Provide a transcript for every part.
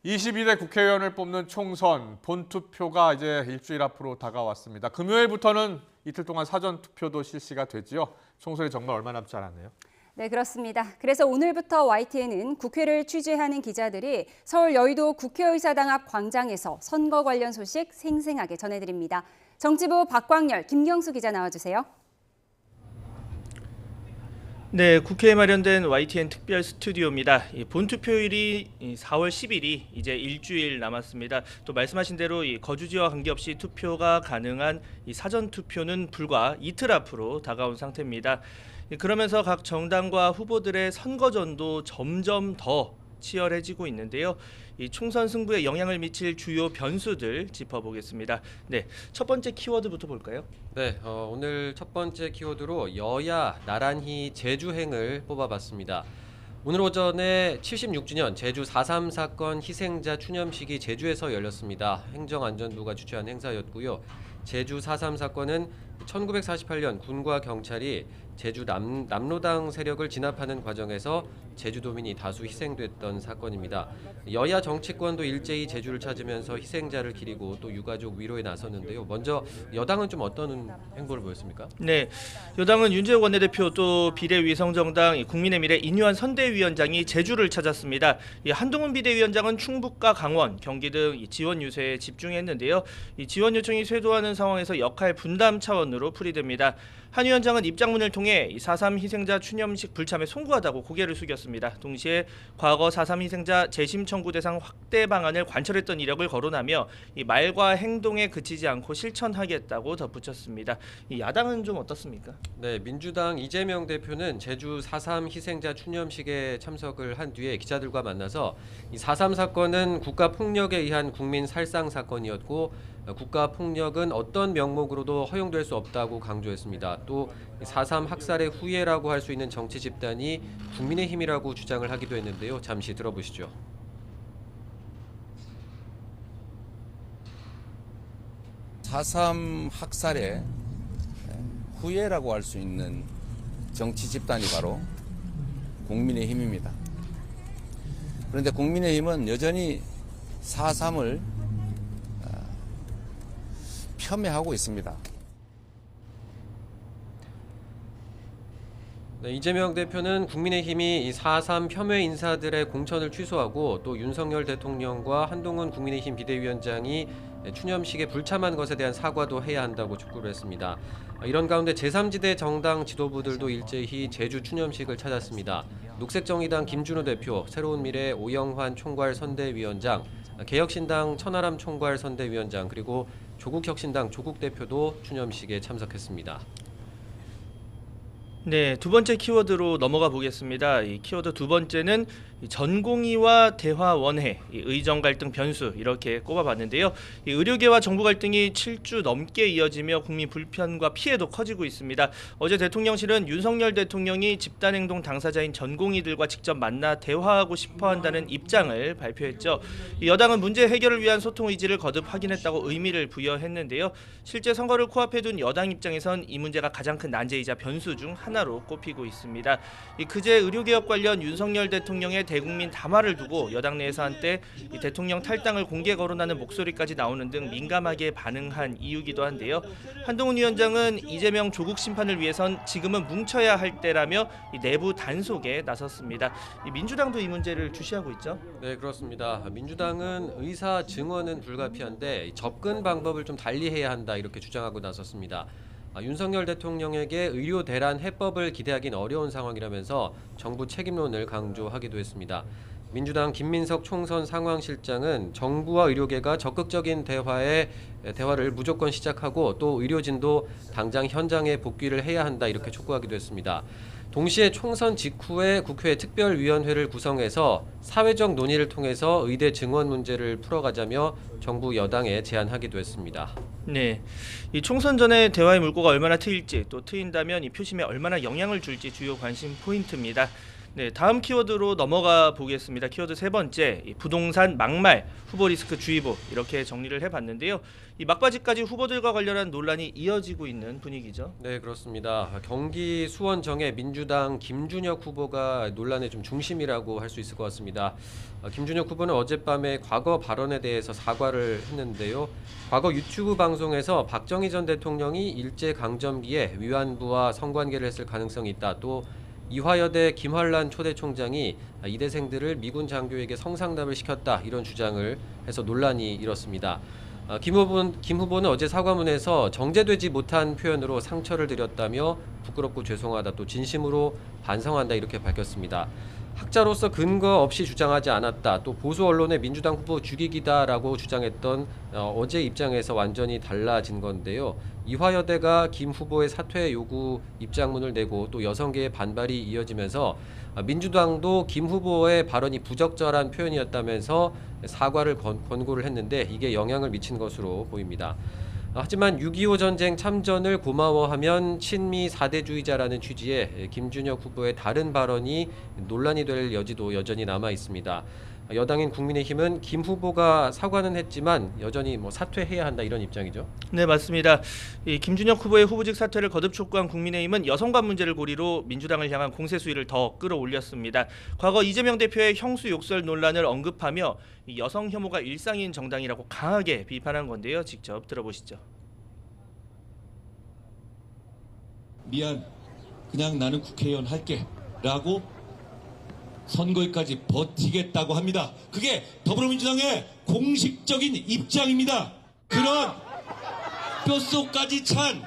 22대 국회의원을 뽑는 총선 본투표가 이제 일주일 앞으로 다가왔습니다. 금요일부터는 이틀 동안 사전투표도 실시가 되지요. 총선이 정말 얼마 남지 않았네요. 네, 그렇습니다. 그래서 오늘부터 YTN은 국회를 취재하는 기자들이 서울 여의도 국회의사당 앞 광장에서 선거 관련 소식 생생하게 전해드립니다. 정치부 박광열, 김경수 기자 나와주세요. 네, 국회에 마련된 YTN 특별 스튜디오입니다. 본투표일이 4월 10일이 이제 일주일 남았습니다. 또 말씀하신 대로 거주지와 관계없이 투표가 가능한 사전 투표는 불과 이틀 앞으로 다가온 상태입니다. 그러면서 각 정당과 후보들의 선거전도 점점 더 치열해지고 있는데요. 이 총선 승부에 영향을 미칠 주요 변수들 짚어보겠습니다. 네, 첫 번째 키워드부터 볼까요? 네, 오늘 첫 번째 키워드로 여야 나란히 제주행을 뽑아봤습니다. 오늘 오전에 76주년 제주 4.3 사건 희생자 추념식이 제주에서 열렸습니다. 행정안전부가 주최한 행사였고요. 제주 4.3 사건은 1948년 군과 경찰이 제주 남로당 세력을 진압하는 과정에서 제주도민이 다수 희생됐던 사건입니다. 여야 정치권도 일제히 제주를 찾으면서 희생자를 기리고 또 유가족 위로에 나섰는데요. 먼저 여당은 좀 어떤 행보를 보였습니까? 네, 여당은 윤재욱 원내대표 또 비례위성정당 국민의미래 인유한 선대위원장이 제주를 찾았습니다. 한동훈 비대위원장은 충북과 강원, 경기 등 지원 유세에 집중했는데요. 이 지원 요청이 쇄도하는 상황에서 역할 분담 차원으로 풀이됩니다. 한 위원장은 입장문을 통해 4.3 희생자 추념식 불참에 송구하다고 고개를 숙였습니다. 동시에 과거 4.3 희생자 재심 청구 대상 확대 방안을 관철했던 이력을 거론하며 이 말과 행동에 그치지 않고 실천하겠다고 덧붙였습니다. 이 야당은 좀 어떻습니까? 네, 민주당 이재명 대표는 제주 4.3 희생자 추념식에 참석을 한 뒤에 기자들과 만나서 이 4.3 사건은 국가 폭력에 의한 국민 살상 사건이었고 국가 폭력은 어떤 명목으로도 허용될 수 없다고 강조했습니다. 또 4.3 학살의 후예라고 할 수 있는 정치 집단이 국민의힘이라고 주장을 하기도 했는데요. 잠시 들어보시죠. 4.3 학살의 후예라고 할 수 있는 정치 집단이 바로 국민의힘입니다. 그런데 국민의힘은 여전히 4.3을 폄훼하고 있습니다. 네, 이재명 대표는 국민의힘이 이 4.3 폄훼 인사들의 공천을 취소하고 또 윤석열 대통령과 한동훈 국민의힘 비대위원장이 추념식에 불참한 것에 대한 사과도 해야 한다고 촉구를 했습니다. 이런 가운데 제3지대 정당 지도부들도 일제히 제주 추념식을 찾았습니다. 녹색정의당 김준우 대표, 새로운미래 오영환 총괄 선대위원장, 개혁신당 천하람 총괄 선대위원장 그리고 조국혁신당 조국 대표도 추념식에 참석했습니다. 네, 두 번째 키워드로 넘어가 보겠습니다. 이 키워드 두 번째는 전공의와 대화 원회, 의정 갈등 변수 이렇게 꼽아봤는데요. 이 의료계와 정부 갈등이 7주 넘게 이어지며 국민 불편과 피해도 커지고 있습니다. 어제 대통령실은 윤석열 대통령이 집단행동 당사자인 전공의들과 직접 만나 대화하고 싶어한다는 입장을 발표했죠. 여당은 문제 해결을 위한 소통 의지를 거듭 확인했다고 의미를 부여했는데요. 실제 선거를 코앞에 둔 여당 입장에선 이 문제가 가장 큰 난제이자 변수 중 하나로 꼽히고 있습니다. 그제 의료개혁 관련 윤석열 대통령의 대국민 담화를 두고 여당 내에서 한때 대통령 탈당을 공개 거론하는 목소리까지 나오는 등 민감하게 반응한 이유기도 한데요. 한동훈 위원장은 이재명 조국 심판을 위해선 지금은 뭉쳐야 할 때라며 내부 단속에 나섰습니다. 민주당도 이 문제를 주시하고 있죠? 네, 그렇습니다. 민주당은 의사 증언은 불가피한데 접근 방법을 좀 달리해야 한다 이렇게 주장하고 나섰습니다. 윤석열 대통령에게 의료 대란 해법을 기대하긴 어려운 상황이라면서 정부 책임론을 강조하기도 했습니다. 민주당 김민석 총선 상황실장은 정부와 의료계가 적극적인 대화를 무조건 시작하고 또 의료진도 당장 현장에 복귀를 해야 한다 이렇게 촉구하기도 했습니다. 동시에 총선 직후에 국회 특별위원회를 구성해서 사회적 논의를 통해서 의대 증원 문제를 풀어가자며 정부 여당에 제안하기도 했습니다. 네, 이 총선 전에 대화의 물꼬가 얼마나 트일지 또 트인다면 이 표심에 얼마나 영향을 줄지 주요 관심 포인트입니다. 네, 다음 키워드로 넘어가 보겠습니다. 키워드 세 번째, 이 부동산 막말 후보 리스크 주의보 이렇게 정리를 해봤는데요. 이 막바지까지 후보들과 관련한 논란이 이어지고 있는 분위기죠. 네, 그렇습니다. 경기 수원정의 민주당 김준혁 후보가 논란의 좀 중심이라고 할 수 있을 것 같습니다. 김준혁 후보는 어젯밤에 과거 발언에 대해서 사과를 했는데요. 과거 유튜브 방송에서 박정희 전 대통령이 일제강점기에 위안부와 성관계를 했을 가능성이 있다. 또 이화여대 김환란 초대 총장이 이대생들을 미군 장교에게 성상납을 시켰다. 이런 주장을 해서 논란이 일었습니다. 김 후보는 어제 사과문에서 정제되지 못한 표현으로 상처를 드렸다며 부끄럽고 죄송하다, 또 진심으로 반성한다 이렇게 밝혔습니다. 학자로서 근거 없이 주장하지 않았다, 또 보수 언론의 민주당 후보 죽이기다라고 주장했던 어제 입장에서 완전히 달라진 건데요. 이화여대가 김 후보의 사퇴 요구 입장문을 내고 또 여성계의 반발이 이어지면서 민주당도 김 후보의 발언이 부적절한 표현이었다면서 사과를 권고를 했는데 이게 영향을 미친 것으로 보입니다. 하지만 6.25 전쟁 참전을 고마워하면 친미 사대주의자라는 취지의 김준혁 후보의 다른 발언이 논란이 될 여지도 여전히 남아 있습니다. 여당인 국민의힘은 김 후보가 사과는 했지만 여전히 사퇴해야 한다 이런 입장이죠. 네, 맞습니다. 이 김준혁 후보의 후보직 사퇴를 거듭 촉구한 국민의힘은 여성관 문제를 고리로 민주당을 향한 공세 수위를 더 끌어올렸습니다. 과거 이재명 대표의 형수 욕설 논란을 언급하며 이 여성 혐오가 일상인 정당이라고 강하게 비판한 건데요. 직접 들어보시죠. 미안, 그냥 나는 국회의원 할게 라고 선거에까지 버티겠다고 합니다. 그게 더불어민주당의 공식적인 입장입니다. 그런 뼛속까지 찬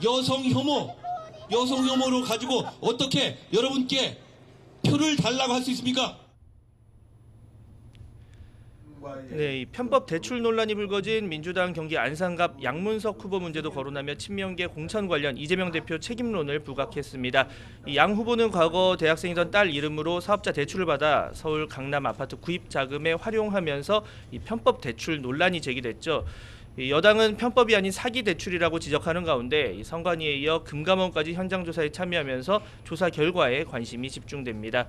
여성 혐오로 가지고 어떻게 여러분께 표를 달라고 할 수 있습니까? 네, 이 편법 대출 논란이 불거진 민주당 경기 안산갑 양문석 후보 문제도 거론하며 친명계 공천 관련 이재명 대표 책임론을 부각했습니다. 이 양 후보는 과거 대학생이던 딸 이름으로 사업자 대출을 받아 서울 강남 아파트 구입 자금에 활용하면서 이 편법 대출 논란이 제기됐죠. 여당은 편법이 아닌 사기 대출이라고 지적하는 가운데 선관위에 이어 금감원까지 현장 조사에 참여하면서 조사 결과에 관심이 집중됩니다.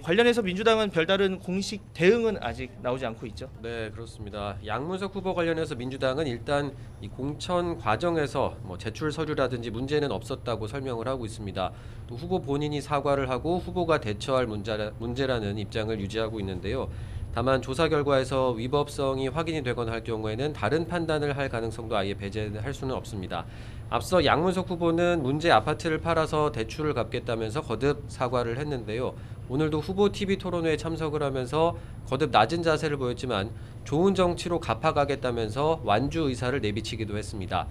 관련해서 민주당은 별다른 공식 대응은 아직 나오지 않고 있죠. 네, 그렇습니다. 양문석 후보 관련해서 민주당은 일단 이 공천 과정에서 제출 서류라든지 문제는 없었다고 설명을 하고 있습니다. 또 후보 본인이 사과를 하고 후보가 대처할 문제라는 입장을 유지하고 있는데요. 다만 조사 결과에서 위법성이 확인이 되거나 할 경우에는 다른 판단을 할 가능성도 아예 배제할 수는 없습니다. 앞서 양문석 후보는 문제 아파트를 팔아서 대출을 갚겠다면서 거듭 사과를 했는데요. 오늘도 후보 TV 토론회에 참석을 하면서 거듭 낮은 자세를 보였지만 좋은 정치로 갚아가겠다면서 완주 의사를 내비치기도 했습니다.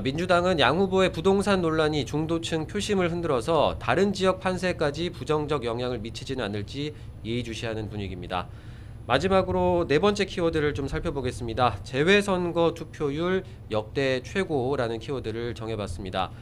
민주당은 양 후보의 부동산 논란이 중도층 표심을 흔들어서 다른 지역 판세까지 부정적 영향을 미치지는 않을지 예의주시하는 분위기입니다. 마지막으로 네 번째 키워드를 좀 살펴보겠습니다. 재외선거 투표율 역대 최고라는 키워드를 정해봤습니다.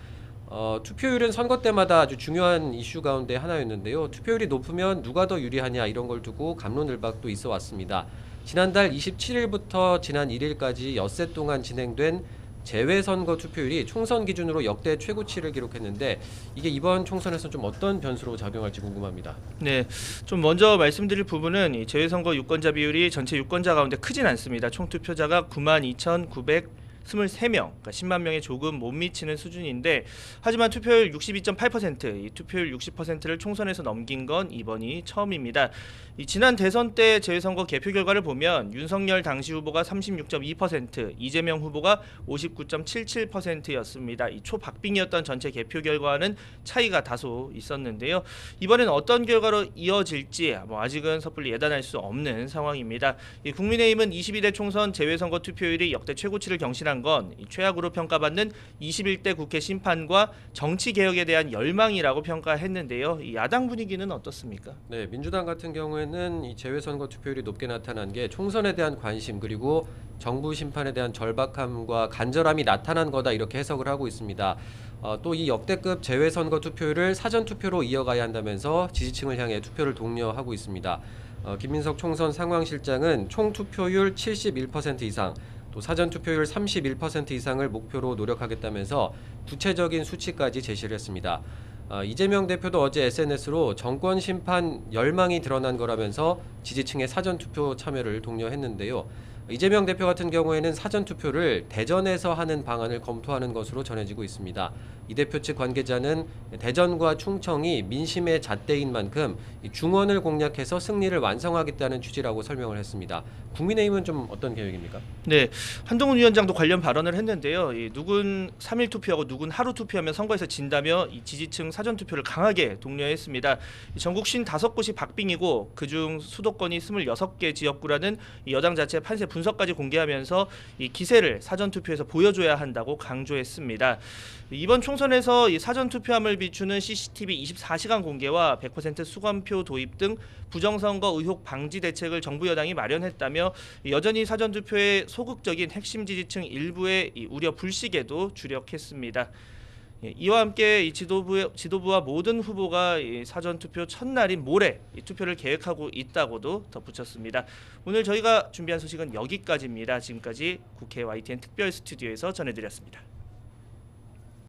투표율은 선거 때마다 아주 중요한 이슈 가운데 하나였는데요. 투표율이 높으면 누가 더 유리하냐 이런 걸 두고 갑론을박도 있어 왔습니다. 지난달 27일부터 지난 1일까지 엿새 동안 진행된 재외선거 투표율이 총선 기준으로 역대 최고치를 기록했는데 이게 이번 총선에서 좀 어떤 변수로 작용할지 궁금합니다. 네, 좀 먼저 말씀드릴 부분은 이 재외선거 유권자 비율이 전체 유권자 가운데 크진 않습니다. 총 투표자가 92,923명, 그러니까 10만 명에 조금 못 미치는 수준인데 하지만 투표율 62.8%, 이 투표율 60%를 총선에서 넘긴 건 이번이 처음입니다. 이 지난 대선 때 재외선거 개표 결과를 보면 윤석열 당시 후보가 36.2%, 이재명 후보가 59.77%였습니다. 이 초박빙이었던 전체 개표 결과는 차이가 다소 있었는데요. 이번엔 어떤 결과로 이어질지 아직은 섣불리 예단할 수 없는 상황입니다. 이 국민의힘은 22대 총선 재외선거 투표율이 역대 최고치를 경신한 건 최악으로 평가받는 21대 국회 심판과 정치 개혁에 대한 열망이라고 평가했는데요. 이 야당 분위기는 어떻습니까? 네, 민주당 같은 경우에는 이 재외선거 투표율이 높게 나타난 게 총선에 대한 관심 그리고 정부 심판에 대한 절박함과 간절함이 나타난 거다 이렇게 해석을 하고 있습니다. 또 이 역대급 재외선거 투표율을 사전 투표로 이어가야 한다면서 지지층을 향해 투표를 독려하고 있습니다. 김민석 총선 상황실장은 총 투표율 71% 이상, 또 사전 투표율 31% 이상을 목표로 노력하겠다면서 구체적인 수치까지 제시를 했습니다. 이재명 대표도 어제 SNS로 정권 심판 열망이 드러난 거라면서 지지층의 사전투표 참여를 독려했는데요. 이재명 대표 같은 경우에는 사전투표를 대전에서 하는 방안을 검토하는 것으로 전해지고 있습니다. 이 대표 측 관계자는 대전과 충청이 민심의 잣대인 만큼 중원을 공략해서 승리를 완성하겠다는 취지라고 설명을 했습니다. 국민의힘은 좀 어떤 계획입니까? 네, 한동훈 위원장도 관련 발언을 했는데요. 누군 3일 투표하고 누군 하루 투표하면 선거에서 진다며 이 지지층 사전 투표를 강하게 독려했습니다. 전국 55곳이 박빙이고 그중 수도권이 26개 지역구라는 여당 자체 판세 분석까지 공개하면서 이 기세를 사전 투표에서 보여줘야 한다고 강조했습니다. 이번 총선에서 이 사전 투표함을 비추는 CCTV 24시간 공개와 100% 수감표 도입 등 부정선거 의혹 방지 대책을 정부 여당이 마련했다며 여전히 사전 투표의 소극적인 핵심 지지층 일부의 이 우려 불식에도 주력했습니다. 이와 함께 이 지도부와 모든 후보가 이 사전 투표 첫날인 모레 이 투표를 계획하고 있다고도 덧붙였습니다. 오늘 저희가 준비한 소식은 여기까지입니다. 지금까지 국회 YTN 특별 스튜디오에서 전해드렸습니다.